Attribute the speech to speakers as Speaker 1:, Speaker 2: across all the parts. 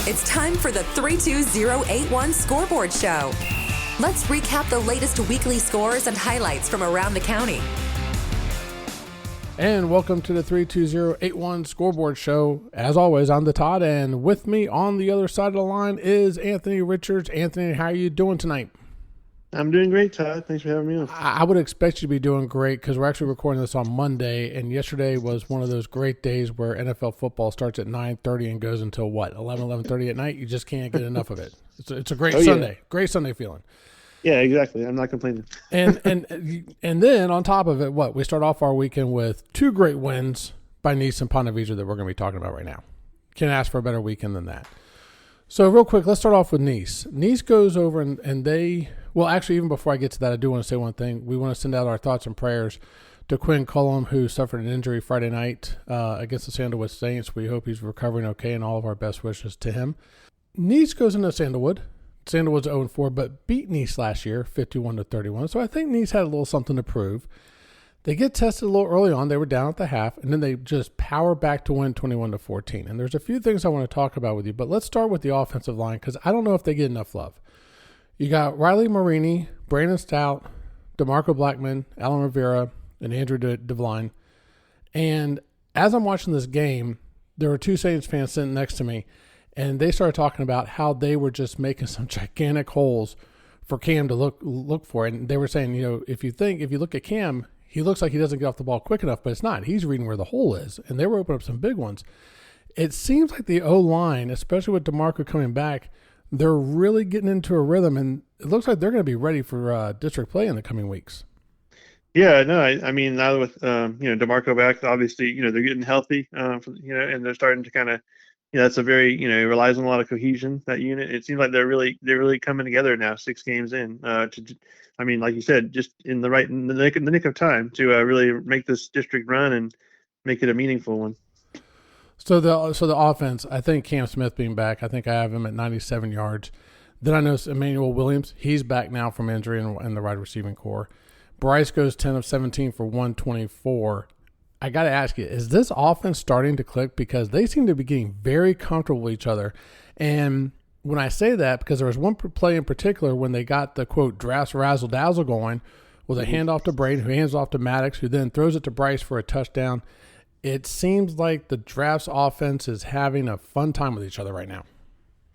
Speaker 1: It's time for the 32081 Scoreboard Show. Let's recap the latest weekly scores and highlights from around the county.
Speaker 2: And welcome to the 32081 Scoreboard Show. As always, I'm the Todd, and with me on the other side of the line is Anthony Richards. Anthony, how are you doing tonight?
Speaker 3: I'm doing great, Todd. Thanks for having me on.
Speaker 2: I would expect you to be doing great because we're actually recording this on Monday, and yesterday was one of those great days where NFL football starts at 9:30 and goes until, 11:30 at night? You just can't get enough of it. It's a great Sunday. Yeah. Great Sunday feeling.
Speaker 3: Yeah, exactly. I'm not complaining.
Speaker 2: and then on top of it, we start off our weekend with two great wins by Nease and Ponte Vedra that we're going to be talking about right now. Can't ask for a better weekend than that. So real quick, let's start off with Nease. Nease goes over and they – well, actually, even before I get to that, I do want to say one thing. We want to send out our thoughts and prayers to Quinn Cullum, who suffered an injury Friday night against the Sandalwood Saints. We hope he's recovering okay, and all of our best wishes to him. Nease goes into Sandalwood. Sandalwood's 0-4, but beat Nease last year, 51-31. So I think Nease had a little something to prove. They get tested a little early on. They were down at the half, and then they just power back to win 21-14. And there's a few things I want to talk about with you, but let's start with the offensive line because I don't know if they get enough love. You got Riley Marini, Brandon Stout, DeMarco Blackman, Alan Rivera, and Andrew DeVline. And as I'm watching this game, there were two Saints fans sitting next to me, and they started talking about how they were just making some gigantic holes for Cam to look for. And they were saying, if you look at Cam, he looks like he doesn't get off the ball quick enough, but it's not. He's reading where the hole is, and they were opening up some big ones. It seems like the O-line, especially with DeMarco coming back, they're really getting into a rhythm, and it looks like they're going to be ready for district play in the coming weeks.
Speaker 3: Yeah, no, I mean, now with DeMarco back, obviously, they're getting healthy, and they're starting to kind of, that's a very, relies on a lot of cohesion, that unit. It seems like they're really coming together now, 6 games in. Like you said, just in the nick of time to really make this district run and make it a meaningful one.
Speaker 2: So the offense, I think Cam Smith being back, I think I have him at 97 yards. Then I know Emmanuel Williams, he's back now from injury in the wide receiving core. Bryce goes 10 of 17 for 124. I got to ask you, is this offense starting to click? Because they seem to be getting very comfortable with each other. And when I say that, because there was one play in particular when they got the, quote, drafts razzle-dazzle going with a handoff to Braden, who hands off to Maddox, who then throws it to Bryce for a touchdown. It seems like the Drafts offense is having a fun time with each other right now.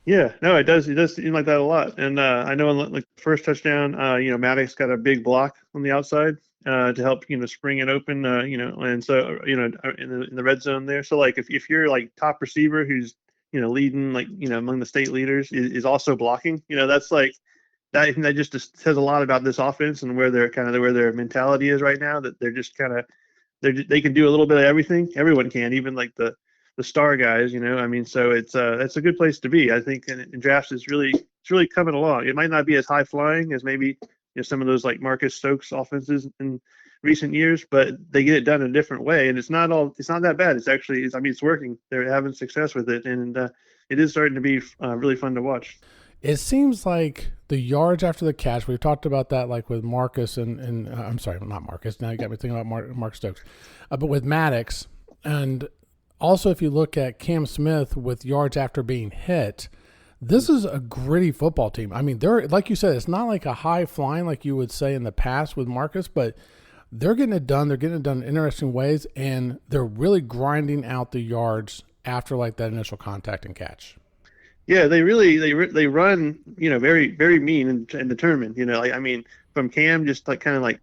Speaker 3: Yeah, no, it does. It does seem like that a lot. And I know in the first touchdown, Maddox got a big block on the outside to help, spring it open, and so, in the red zone there. So, like, if you're, like, top receiver who's, leading, like, among the state leaders is also blocking, that's like, that just says a lot about this offense and where their mentality is right now, that they're just kind of, they can do a little bit of everything. Everyone can, even like the star guys, so that's a good place to be. I think in drafts it's really coming along. It might not be as high flying as maybe some of those like Marcus Stokes offenses in recent years, but they get it done in a different way. And it's not that bad. It's working. They're having success with it. And it is starting to be really fun to watch.
Speaker 2: It seems like the yards after the catch, we've talked about that like with Marcus and I'm sorry, not Marcus. Now you got me thinking about Mark Stokes. But with Maddox, and also if you look at Cam Smith with yards after being hit, this is a gritty football team. I mean, they're, like you said, it's not like a high flying like you would say in the past with Marcus, but they're getting it done. They're getting it done in interesting ways, and they're really grinding out the yards after like that initial contact and catch.
Speaker 3: Yeah, they run, very, very mean and determined, from Cam, just like kind of like,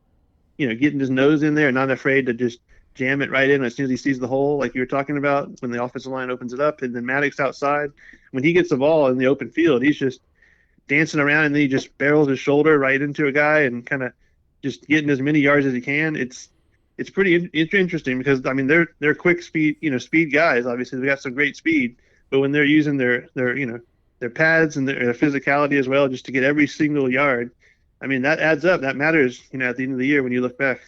Speaker 3: getting his nose in there and not afraid to just jam it right in as soon as he sees the hole, like you were talking about when the offensive line opens it up. And then Maddox outside, when he gets the ball in the open field, he's just dancing around and then he just barrels his shoulder right into a guy and kind of just getting as many yards as he can. It's pretty interesting because, they're quick speed guys. Obviously, they got some great speed. But when they're using their pads and their physicality as well, just to get every single yard, that adds up. That matters, at the end of the year when you look back.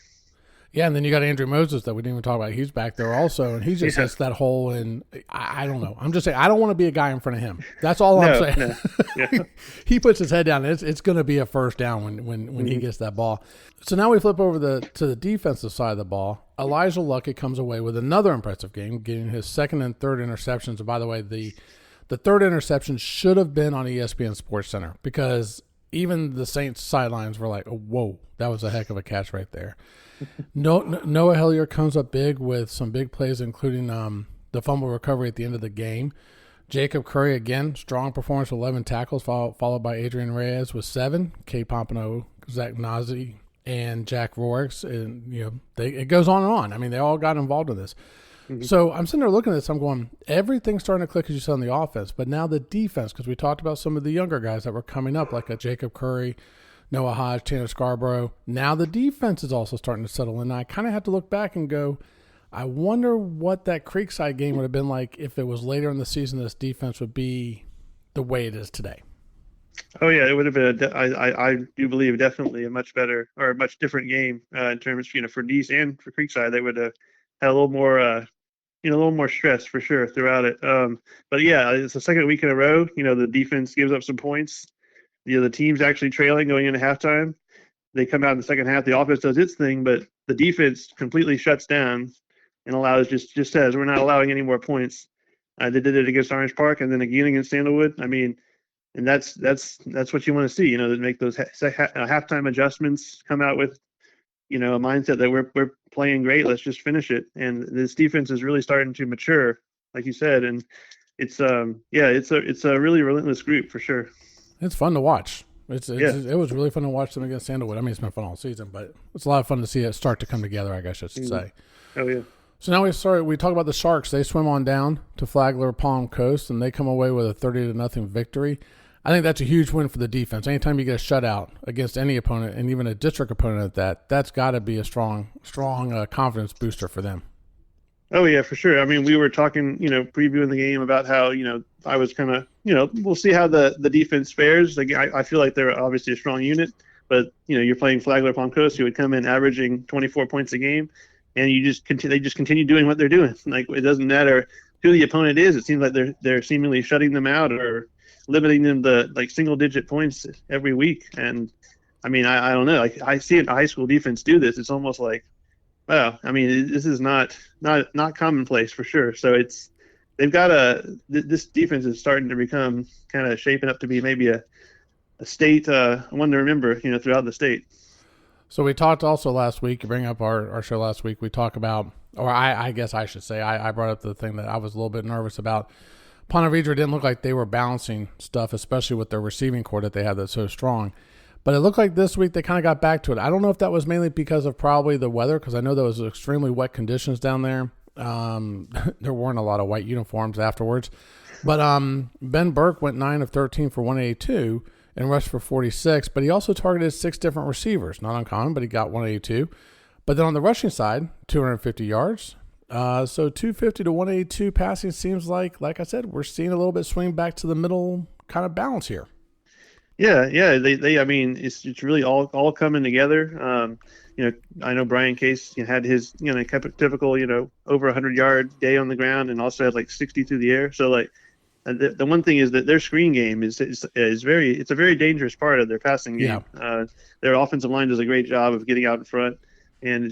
Speaker 2: Yeah, and then you got Andrew Moses that we didn't even talk about. He's back there also, and he just hits that hole. And I don't know. I'm just saying I don't want to be a guy in front of him. That's all I'm saying. No. Yeah. He puts his head down. It's going to be a first down when he gets that ball. So now we flip over to the defensive side of the ball. Elijah Luckett comes away with another impressive game, getting his second and third interceptions. And by the way, the The third interception should have been on ESPN Sports Center because even the Saints sidelines were like, oh, whoa, that was a heck of a catch right there. Noah Hilliard comes up big with some big plays, including the fumble recovery at the end of the game. Jacob Curry, again, strong performance with 11 tackles, followed by Adrian Reyes with 7, Kate Pompano, Zach Nazi, and Jack Rorix. And, it goes on and on. I mean, they all got involved in this. Mm-hmm. So I'm sitting there looking at this. I'm going, everything's starting to click, as you said, on the offense. But now the defense, because we talked about some of the younger guys that were coming up, like a Jacob Curry, Noah Hodge, Tanner Scarborough. Now the defense is also starting to settle in. And I kind of have to look back and go, I wonder what that Creekside game would have been like if it was later in the season. This defense would be the way it is today.
Speaker 3: Oh yeah, it would have been. I do believe definitely a much better or a much different game in terms, for Nease and for Creekside. They would have had a little more stress for sure throughout it. But yeah, it's the second week in a row. The defense gives up some points. The team's actually trailing going into halftime. They come out in the second half. The offense does its thing, but the defense completely shuts down and allows just says we're not allowing any more points. They did it against Orange Park and then again against Sandalwood. I mean, and that's what you want to see. To make those halftime adjustments, come out with a mindset that we're playing great. Let's just finish it. And this defense is really starting to mature, like you said. And it's it's a really relentless group for sure.
Speaker 2: It's fun to watch. It was really fun to watch them against Sandalwood. I mean, it's been fun all season, but it's a lot of fun to see it start to come together, I guess I should say.
Speaker 3: Oh yeah.
Speaker 2: So now we talk about the Sharks. They swim on down to Flagler Palm Coast, and they come away with a 30-0 victory. I think that's a huge win for the defense. Anytime you get a shutout against any opponent, and even a district opponent at that's got to be a strong confidence booster for them.
Speaker 3: Oh yeah, for sure. I mean, we were talking, previewing the game about how, I was kind of, we'll see how the defense fares. Like I feel like they're obviously a strong unit, but you're playing Flagler Palm Coast, who would come in averaging 24 points a game. And they just continue doing what they're doing. Like it doesn't matter who the opponent is. It seems like they're seemingly shutting them out or limiting them to like single digit points every week. And I mean, I don't know. Like I see a high school defense do this. It's almost like, wow. I mean, this is not commonplace for sure. So they've got this defense is starting to become kind of shaping up to be maybe a state one to remember, throughout the state.
Speaker 2: So we talked also last week, you bring up our show last week, we talk about, or I guess I should say, I brought up the thing that I was a little bit nervous about. Ponte Vedra didn't look like they were balancing stuff, especially with their receiving core that they had that's so strong. But it looked like this week they kind of got back to it. I don't know if that was mainly because of probably the weather, because I know there was extremely wet conditions down there. There weren't a lot of white uniforms afterwards. But Ben Burke went 9 of 13 for 182. And rushed for 46, but he also targeted 6 different receivers. Not uncommon, but he got 182. But then on the rushing side, 250 yards. So 250 to 182 passing seems like I said, we're seeing a little bit swing back to the middle kind of balance here.
Speaker 3: Yeah. They I mean, it's really all coming together. I know Brian Case had his typical over 100-yard day on the ground, and also had like 60 through the air. So like. The one thing is that their screen game is a very dangerous part of their passing game. Yeah. Their offensive line does a great job of getting out in front, and when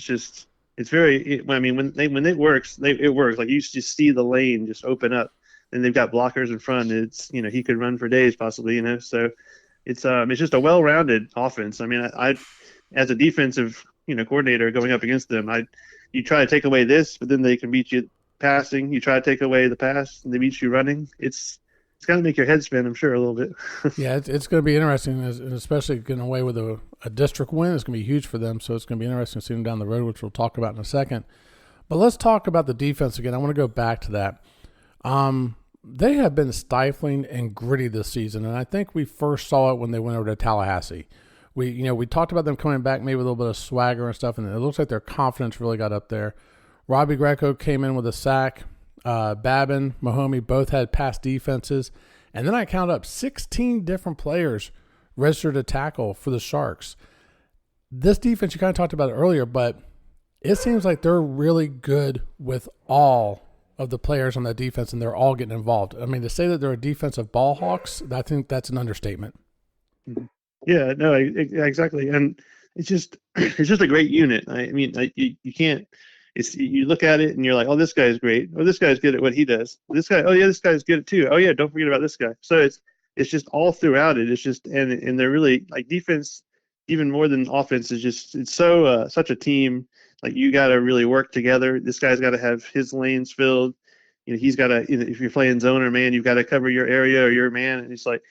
Speaker 3: it works, it works. Like you just see the lane just open up, and they've got blockers in front. It's he could run for days possibly. So it's just a well-rounded offense. I mean, I as a defensive coordinator going up against them, you try to take away this, but then they can beat you passing. You try to take away the pass, and they beat you running. It's going to make your head spin, I'm sure, a little bit.
Speaker 2: Yeah, it's going to be interesting, especially getting away with a district win. It's going to be huge for them, so it's going to be interesting to see them down the road, which we'll talk about in a second. But let's talk about the defense again. I want to go back to that. They have been stifling and gritty this season, and I think we first saw it when they went over to Tallahassee. We talked about them coming back maybe with a little bit of swagger and stuff, and it looks like their confidence really got up there. Robbie Greco came in with a sack. Babin, Mahomey both had pass defenses. And then I counted up 16 different players registered to tackle for the Sharks. This defense, you kind of talked about it earlier, but it seems like they're really good with all of the players on that defense, and they're all getting involved. I mean, to say that they're a defensive ball hawks, I think that's an understatement.
Speaker 3: Yeah, no, exactly. And it's just a great unit. I mean, you can't it's you look at it and you're like, oh, this guy's great. Oh, this guy's good at what he does. This guy, oh yeah, this guy's good at too. Oh yeah, don't forget about this guy. So it's just all throughout it. It's just and they're really like defense, even more than offense, is just it's so such a team. Like you got to really work together. This guy's got to have his lanes filled. He's got to. If you're playing zone or man, you've got to cover your area or your man. And it's like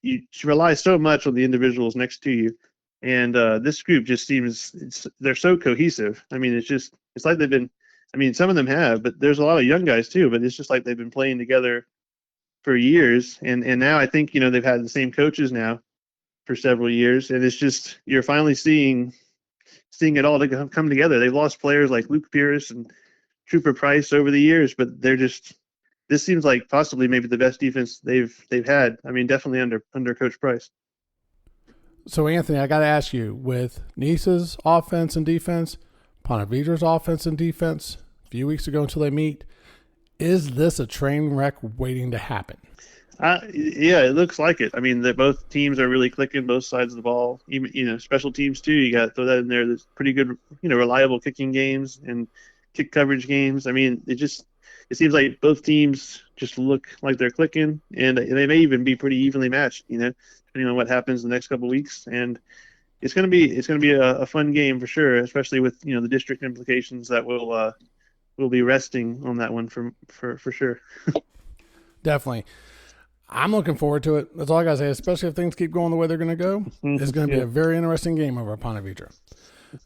Speaker 3: you rely so much on the individuals next to you. And this group just seems they're so cohesive. I mean, it's like they've been. I mean, some of them have, but there's a lot of young guys too. But it's just like they've been playing together for years. And now I think they've had the same coaches now for several years, and it's just you're finally seeing it all to come together. They've lost players like Luke Pierce and Trooper Price over the years, but this seems like possibly maybe the best defense they've had. I mean, definitely under Coach Price.
Speaker 2: So Anthony, I got to ask you, with Nease's offense and defense, Ponte Vedra's offense and defense, a few weeks ago until they meet, is this a train wreck waiting to happen?
Speaker 3: Yeah, it looks like it. I mean, both teams are really clicking both sides of the ball. Even special teams too. You got to throw that in there. There's pretty good, reliable kicking games and kick coverage games. I mean, it seems like both teams just look like they're clicking, and they may even be pretty evenly matched. Depending on what happens the next couple of weeks, and it's gonna be a fun game for sure, especially with the district implications that we'll be resting on that one for sure. Definitely.
Speaker 2: I'm looking forward to it. That's all I got to say, especially if things keep going the way they're going to go. It's going to be a very interesting game over at Ponte Vedra.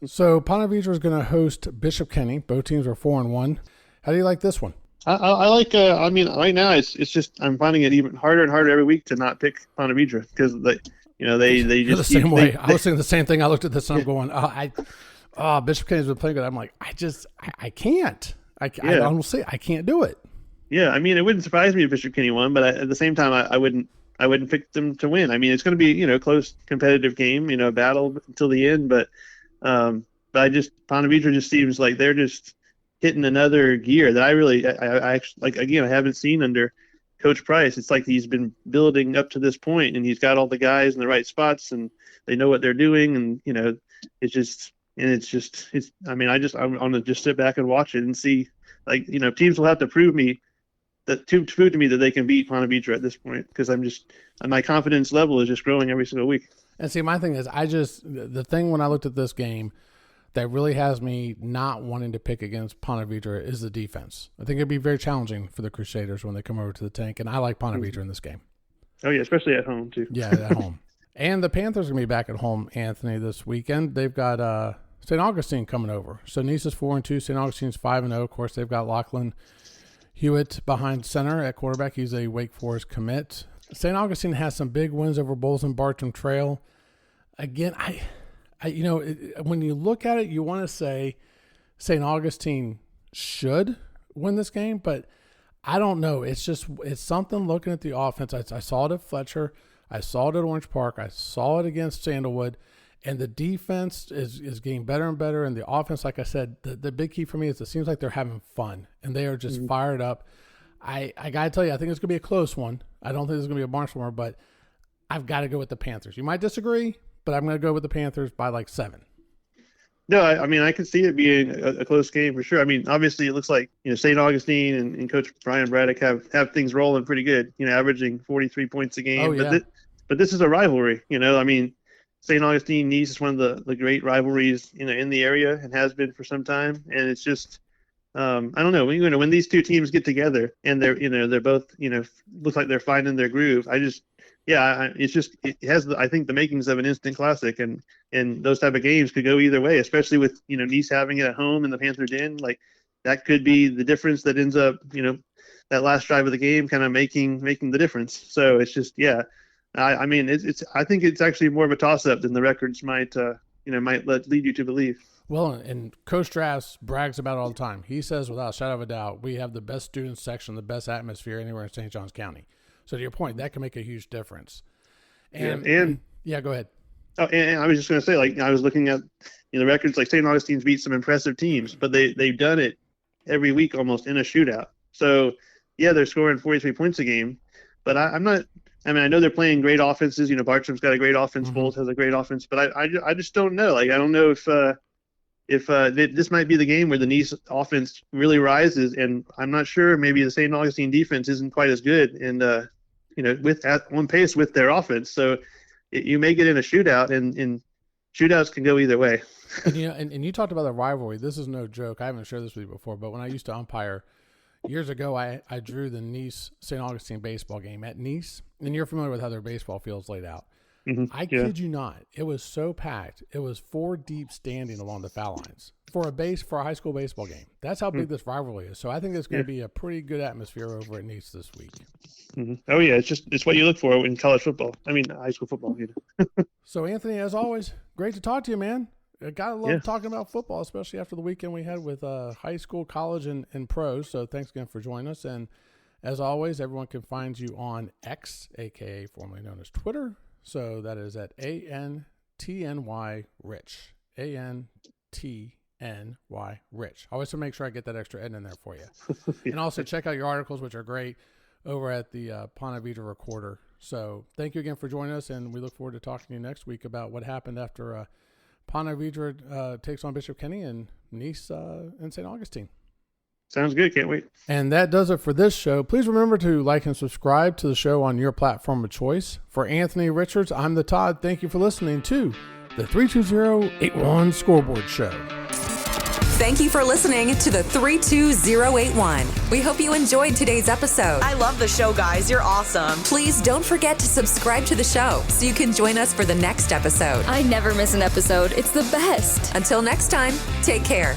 Speaker 2: So Ponte Vedra is going to host Bishop Kenny. Both teams are 4-1. How do you like this one?
Speaker 3: I like. I mean, right now it's just I'm finding it even harder and harder every week to not pick Ponte Vedra because they just
Speaker 2: the same way. I was thinking the same thing. I looked at this and I'm going, Bishop Kenny's been playing good. I'm like, I can't. I honestly, I can't do it.
Speaker 3: Yeah, I mean, it wouldn't surprise me if Bishop Kenny won, but at the same time, I wouldn't pick them to win. I mean, it's going to be a close, competitive game, battle until the end. But Ponte Vedra just seems like they're just hitting another gear that I actually like. Again, I haven't seen under Coach Price. It's like he's been building up to this point, and he's got all the guys in the right spots, and they know what they're doing, and I want to just sit back and watch it and see. Like teams will have to prove to me that they can beat Ponte Vedra at this point, because my confidence level is just growing every single week.
Speaker 2: And see, my thing is, the thing when I looked at this game that really has me not wanting to pick against Ponte Vedra is the defense. I think it'd be very challenging for the Crusaders when they come over to the tank, and I like Ponte Vedra in this game.
Speaker 3: Oh yeah, especially at home too.
Speaker 2: Yeah, at home. And the Panthers are going to be back at home, Anthony, this weekend. They've got St. Augustine coming over. So Nease is 4-2, St. Augustine's 5-0. Of course, they've got Lachlan Hewitt behind center at quarterback. He's a Wake Forest commit. St. Augustine has some big wins over Bulls and Bartram Trail. Again, when you look at it, you want to say St. Augustine should win this game, but I don't know. It's something looking at the offense. I saw it at Fletcher. I saw it at Orange Park. I saw it against Sandalwood. And the defense is getting better and better. And the offense, like I said, the big key for me is it seems like they're having fun. And they are just fired up. I got to tell you, I think it's going to be a close one. I don't think it's going to be a barnstormer, but I've got to go with the Panthers. You might disagree, but I'm going to go with the Panthers by like 7.
Speaker 3: No, I mean, I can see it being a close game for sure. I mean, obviously, it looks like St. Augustine and Coach Brian Braddock have things rolling pretty good, averaging 43 points a game.
Speaker 2: Oh, yeah.
Speaker 3: But this is a rivalry, I mean, St. Augustine Nease is one of the great rivalries, in the area and has been for some time. And it's just, I don't know, when these two teams get together and they're both, look like they're finding their groove. It has, I think, the makings of an instant classic, and those type of games could go either way, especially with, Nease having it at home in the Panther Den. Like that could be the difference that ends up, that last drive of the game kind of making the difference. So it's just, yeah. I mean, I think it's actually more of a toss-up than the records might lead you to believe.
Speaker 2: Well, and Coach Drafts brags about it all the time. He says, without a shadow of a doubt, we have the best student section, the best atmosphere anywhere in St. Johns County. So to your point, that can make a huge difference. And go ahead.
Speaker 3: Oh, and I was just going to say, like, I was looking at the records. Like St. Augustine's beat some impressive teams, but they've done it every week almost in a shootout. So yeah, they're scoring 43 points a game, but I'm not. I mean, I know they're playing great offenses. Bartram's got a great offense. Bulls has a great offense, but I just don't know. Like, I don't know if this might be the game where the Nease offense really rises, and I'm not sure maybe the St. Augustine defense isn't quite as good, and on pace with their offense. So you may get in a shootout, and shootouts can go either way.
Speaker 2: And you talked about the rivalry. This is no joke. I haven't shared this with you before, but when I used to umpire years ago, I drew the Nease St. Augustine baseball game at Nease, and you're familiar with how their baseball field's laid out. I kid you not. It was so packed. It was 4 deep standing along the foul lines for a high school baseball game. That's how big this rivalry is. So I think it's going to be a pretty good atmosphere over at Nease this week.
Speaker 3: Oh yeah, it's what you look for in college football. I mean, high school football.
Speaker 2: So Anthony, as always, great to talk to you, man. I gotta love talking about football, especially after the weekend we had with high school, college, and pros. So thanks again for joining us. And as always, everyone can find you on X, aka formerly known as Twitter. So that is at ANTNY Rich. ANTNY Rich. I always want to make sure I get that extra N in there for you. And also check out your articles, which are great, over at the Ponte Vedra Recorder. So thank you again for joining us, and we look forward to talking to you next week about what happened after Ponte Vedra takes on Bishop Kenny and Nease and St. Augustine.
Speaker 3: Sounds good. Can't wait.
Speaker 2: And that does it for this show. Please remember to like and subscribe to the show on your platform of choice. For Anthony Richards, I'm the Todd. Thank you for listening to the 32081 Scoreboard Show.
Speaker 1: Thank you for listening to the 32081. We hope you enjoyed today's episode.
Speaker 4: I love the show, guys. You're awesome.
Speaker 1: Please don't forget to subscribe to the show so you can join us for the next episode.
Speaker 5: I never miss an episode. It's the best.
Speaker 1: Until next time, take care.